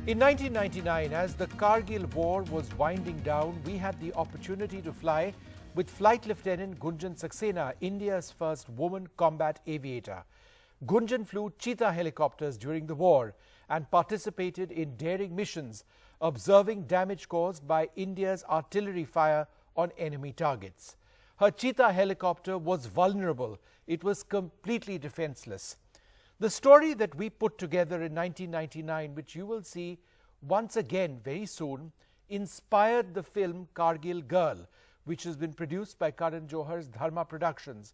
In 1999, as the Kargil War was winding down, we had the opportunity to fly with Flight Lieutenant Gunjan Saxena, India's first woman combat aviator. Gunjan flew Cheetah helicopters during the war and participated in daring missions, observing damage caused by India's artillery fire on enemy targets. Her Cheetah helicopter was vulnerable. It was completely defenseless. The story that we put together in 1999, which you will see once again very soon, inspired the film Kargil Girl, which has been produced by Karan Johar's Dharma Productions.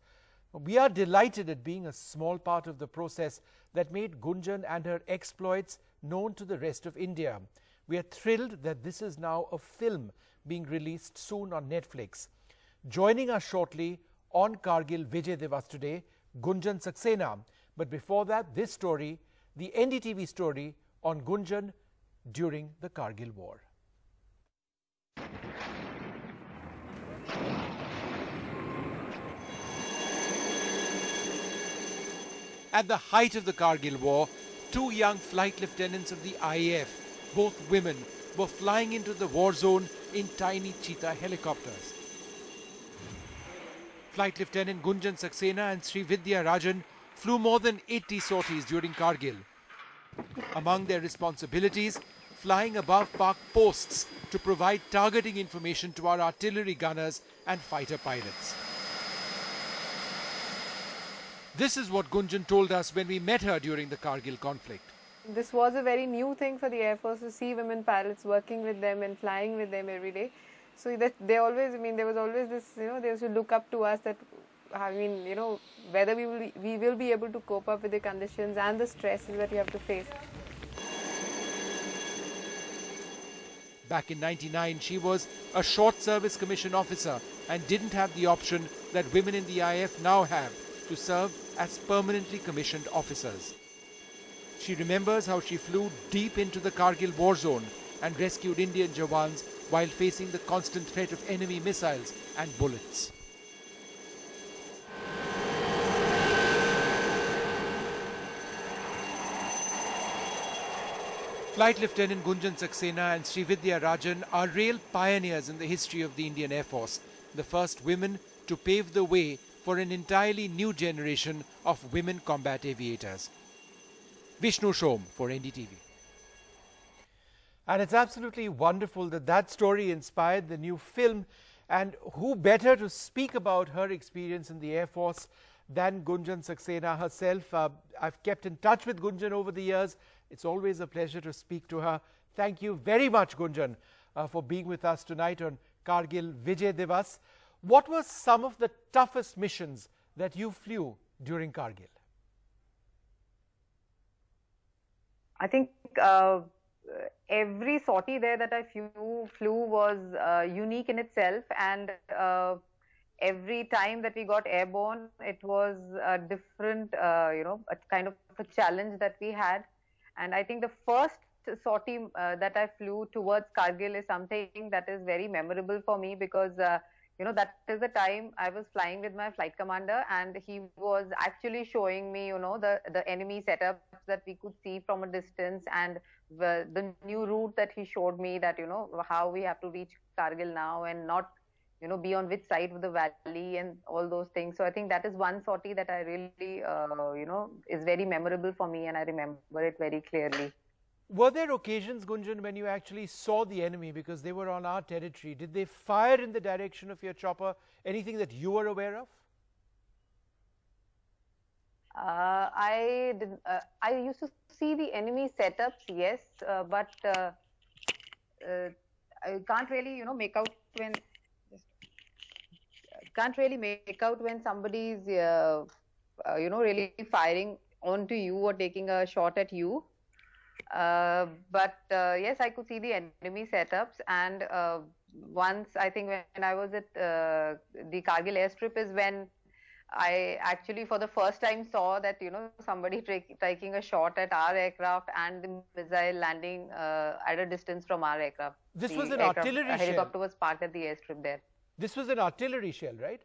We are delighted at being a small part of the process that made Gunjan and her exploits known to the rest of India. We are thrilled that this is now a film being released soon on Netflix. Joining us shortly on Kargil Vijay Divas today, Gunjan Saxena. But before that, this story, the NDTV story on Gunjan during the Kargil War. At the height of the Kargil War, two young flight lieutenants of the IAF, both women, were flying into the war zone in tiny Cheetah helicopters. Flight Lieutenant Gunjan Saxena and Sri Vidya Rajan flew more than 80 sorties during Kargil. Among their responsibilities, flying above parked posts to provide targeting information to our artillery gunners and fighter pilots. This is what Gunjan told us when we met her during the Kargil conflict. This was a very new thing for the Air Force to see women pilots working with them and flying with them every day. So that they always, there was always this, they used to look up to us that, whether we will be able to cope up with the conditions and the stresses that we have to face. Back in '99, she was a short service commission officer and didn't have the option that women in the IAF now have to serve as permanently commissioned officers. She remembers how she flew deep into the Kargil war zone and rescued Indian Jawans while facing the constant threat of enemy missiles and bullets. Flight Lieutenant Gunjan Saxena and Sri Vidya Rajan are real pioneers in the history of the Indian Air Force, the first women to pave the way for an entirely new generation of women combat aviators. Vishnu Shom for NDTV. And it's absolutely wonderful that that story inspired the new film, and who better to speak about her experience in the Air Force than Gunjan Saxena herself. I've kept in touch with Gunjan over the years. It's always a pleasure to speak to her. Thank you very much, Gunjan, for being with us tonight on Kargil Vijay Divas. What were some of the toughest missions that you flew during Kargil? I think every sortie there that I flew was unique in itself, and every time that we got airborne, it was a different, a kind of a challenge that we had. And I think the first sortie that I flew towards Kargil is something that is very memorable for me because, that is the time I was flying with my flight commander, and he was actually showing me, the enemy setups that we could see from a distance, and the new route that he showed me, that, how we have to reach Kargil now and not, be on which side of the valley and all those things. So I think that is one sortie that I really, is very memorable for me, and I remember it very clearly. Were there occasions, Gunjan, when you actually saw the enemy because they were on our territory? Did they fire in the direction of your chopper? Anything that you were aware of? I used to see the enemy setups, yes, but I can't really, make out when. Can't really make out when somebody's, really firing onto you or taking a shot at you. But yes, I could see the enemy setups, and once I think when I was at the Kargil airstrip is when I actually for the first time saw that somebody taking a shot at our aircraft and the missile landing at a distance from our aircraft. This was an artillery shell. A helicopter was parked at the airstrip there. This was an artillery shell, right?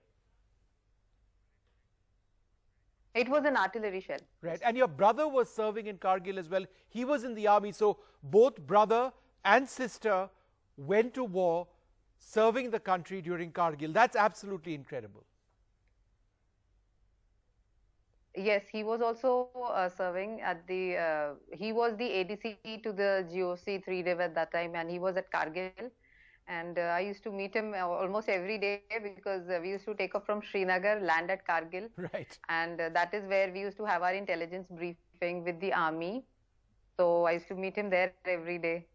It was an artillery shell. Right. And your brother was serving in Kargil as well. He was in the army. So both brother and sister went to war serving the country during Kargil. That's absolutely incredible. Yes, he was also serving at the, he was the ADC to the GOC 3 at that time, and he was at Kargil. And I used to meet him almost every day because we used to take off from Srinagar, land at Kargil. Right. And that is where we used to have our intelligence briefing with the army. So I used to meet him there every day.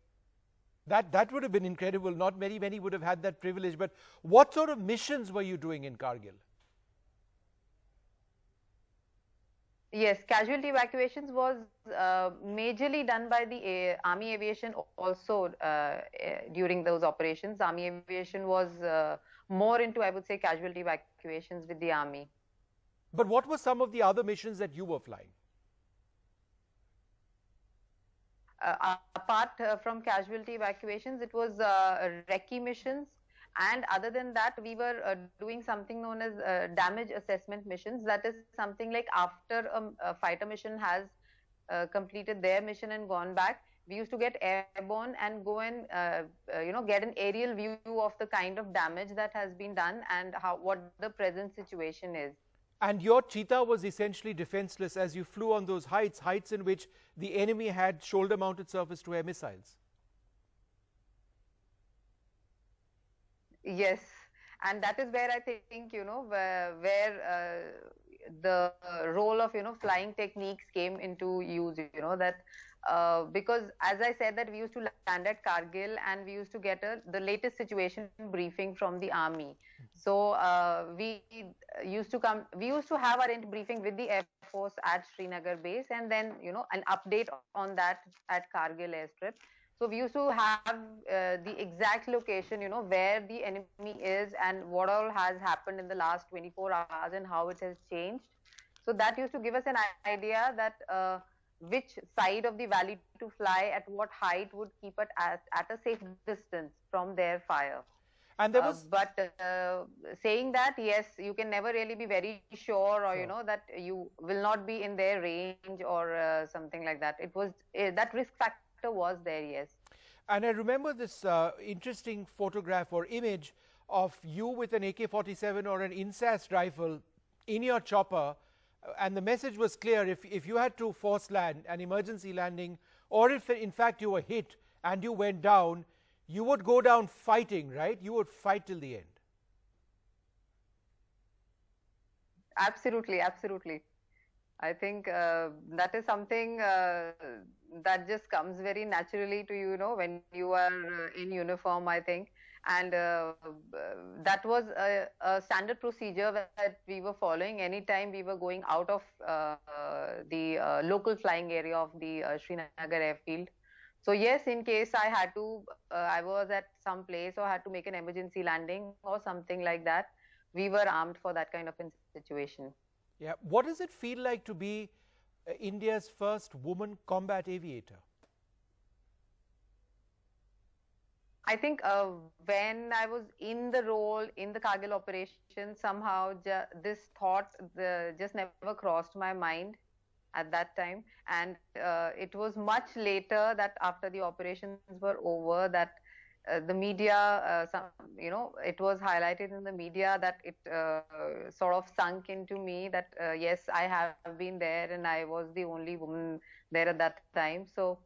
That would have been incredible. Not many would have had that privilege. But what sort of missions were you doing in Kargil? Yes, casualty evacuations was majorly done by the Army Aviation also during those operations. Army Aviation was more into, I would say, casualty evacuations with the Army. But what were some of the other missions that you were flying? Apart from casualty evacuations, it was recce missions. And other than that, we were doing something known as damage assessment missions. That is something like after a fighter mission has completed their mission and gone back, we used to get airborne and go and get an aerial view of the kind of damage that has been done and what the present situation is. And your cheetah was essentially defenseless as you flew on those heights in which the enemy had shoulder-mounted surface-to-air missiles. Yes, and that is where I think, where the role of, flying techniques came into use, that because as I said that we used to land at Kargil and we used to get the latest situation briefing from the army. So we used to have our briefing with the Air Force at Srinagar base, and then, an update on that at Kargil airstrip. So we used to have the exact location, where the enemy is and what all has happened in the last 24 hours and how it has changed. So that used to give us an idea that which side of the valley to fly, at what height would keep it at a safe distance from their fire. And there was, but saying that, yes, you can never really be very sure, or that you will not be in their range or something like that. It was that risk factor was there, yes. And I remember this interesting photograph or image of you with an AK-47 or an INSAS rifle in your chopper, and the message was clear: if you had to force land, an emergency landing, or if in fact you were hit and you went down, you would go down fighting, right? You would fight till the end. Absolutely, absolutely. I think that is something that just comes very naturally to you, when you are in uniform, I think. And that was a standard procedure that we were following anytime we were going out of the local flying area of the Srinagar airfield. So yes, in case I had to, I was at some place or had to make an emergency landing or something like that, we were armed for that kind of situation. Yeah. What does it feel like to be India's first woman combat aviator? I think when I was in the role in the Kargil operation, somehow this thought just never crossed my mind at that time. And it was much later that after the operations were over that the media, it was highlighted in the media that it sort of sunk into me that yes, I have been there and I was the only woman there at that time. So,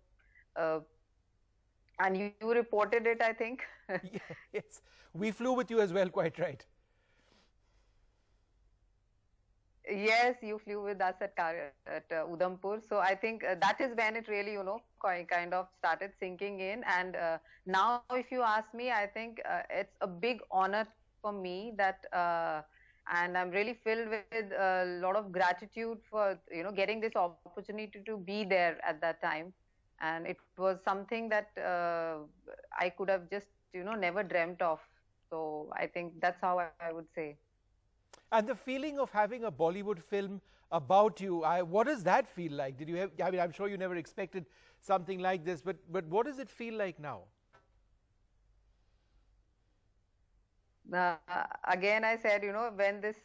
and you reported it, I think. Yes, we flew with you as well, quite right. Yes, you flew with us at Udhampur. So I think that is when it really, kind of started sinking in. And now, if you ask me, I think it's a big honor for me that, and I'm really filled with a lot of gratitude for, getting this opportunity to be there at that time. And it was something that I could have just, never dreamt of. So I think that's how I would say. And the feeling of having a Bollywood film about you, what does that feel like? Did you have, I mean, I'm sure you never expected something like this, but what does it feel like now? Again, I said, when this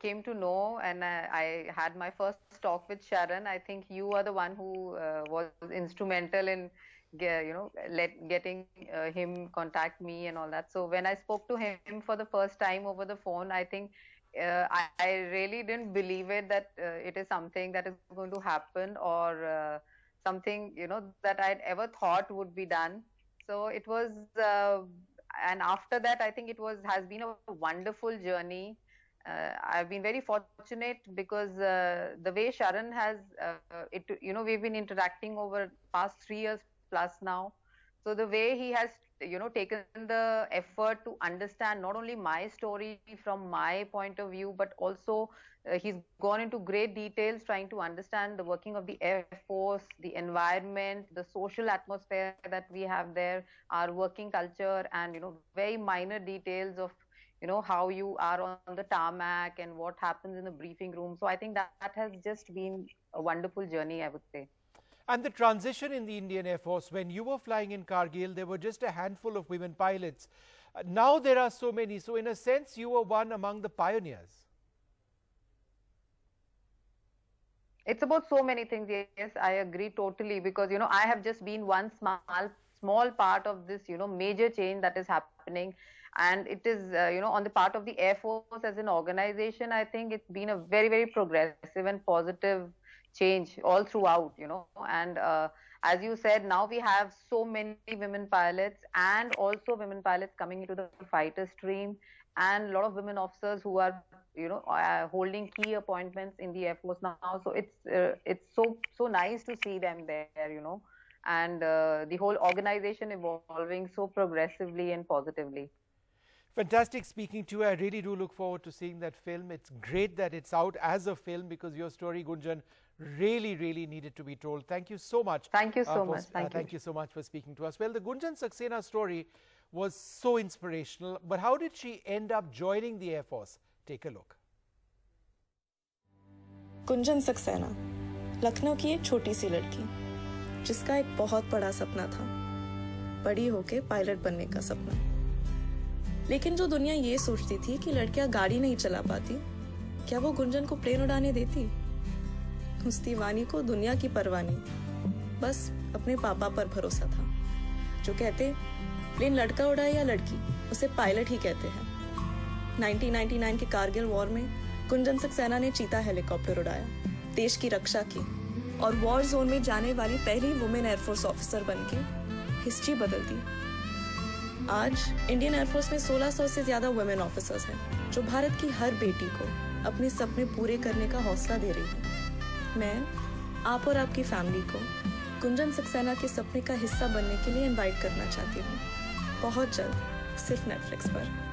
came to know, and I had my first talk with Sharan. I think you are the one who was instrumental in, getting him contact me and all that. So when I spoke to him for the first time over the phone, I think I really didn't believe it that it is something that is going to happen, or something that I'd ever thought would be done. So it was. And after that, I think has been a wonderful journey. I've been very fortunate because the way Sharan has we've been interacting over past 3 years plus now. So the way he has taken the effort to understand not only my story from my point of view, but also he's gone into great details trying to understand the working of the Air Force, the environment, the social atmosphere that we have there, our working culture, and very minor details of how you are on the tarmac and what happens in the briefing room. So I think that has just been a wonderful journey, I would say. And the transition in the Indian Air Force, when you were flying in Kargil, there were just a handful of women pilots. Now there are so many. So in a sense, you were one among the pioneers. It's about so many things. Yes, I agree totally, because I have just been one small part of this major change that is happening, and it is on the part of the Air Force as an organization. I think it's been a very, very progressive and positive change all throughout, and as you said, now we have so many women pilots, and also women pilots coming into the fighter stream, and a lot of women officers who are holding key appointments in the Air Force now. So it's so nice to see them there, and the whole organization evolving so progressively and positively. Fantastic speaking to you. I really do look forward to seeing that film. It's great that it's out as a film, because your story, Gunjan, really, really needed to be told. Thank you so much. Thank you so much. Thank you so much for speaking to us. Well, the Gunjan Saxena story was so inspirational, but how did she end up joining the Air Force? Take a look. Gunjan Saxena Lucknow की एक छोटी सी लड़की, जिसका एक बहुत बड़ा सपना था, बड़ी होके पायलट बनने का सपना। लेकिन जो दुनिया ये सोचती थी कि लड़कियां गाड़ी नहीं चला पाती, क्या वो गुंजन को प्लेन उड़ाने देती? उस दीवानी को दुनिया की परवाह नहीं, बस अपने पापा पर भरोसा था, जो कहते प्लेन लड़का उड़ाए या लड़की, उसे पायलट ही कहते हैं। 1999 के कारगिल वॉर में गुंजन सक्सेना ने चीता हेलीकॉप्टर उड़ाया, देश की रक्षा की, और वॉर जोन में जाने वाली पहली वुमेन एयरफोर्स ऑफिसर बनके हिस्ट्री बदल दी। आज इंडियन एयरफोर्स में 1600 से ज्यादा वुमेन ऑफिसर्स हैं, जो भारत की हर बेटी को अपने सपने पूरे करने का हौसला दे रही हैं। मैं आप और आपकी फैमिली को गुंजन सक्सेना के सपने का हिस्सा बनने के लिए इनवाइट करना चाहती हूँ, बहुत जल्द, सिर्फ नेटफ्लिक्स पर।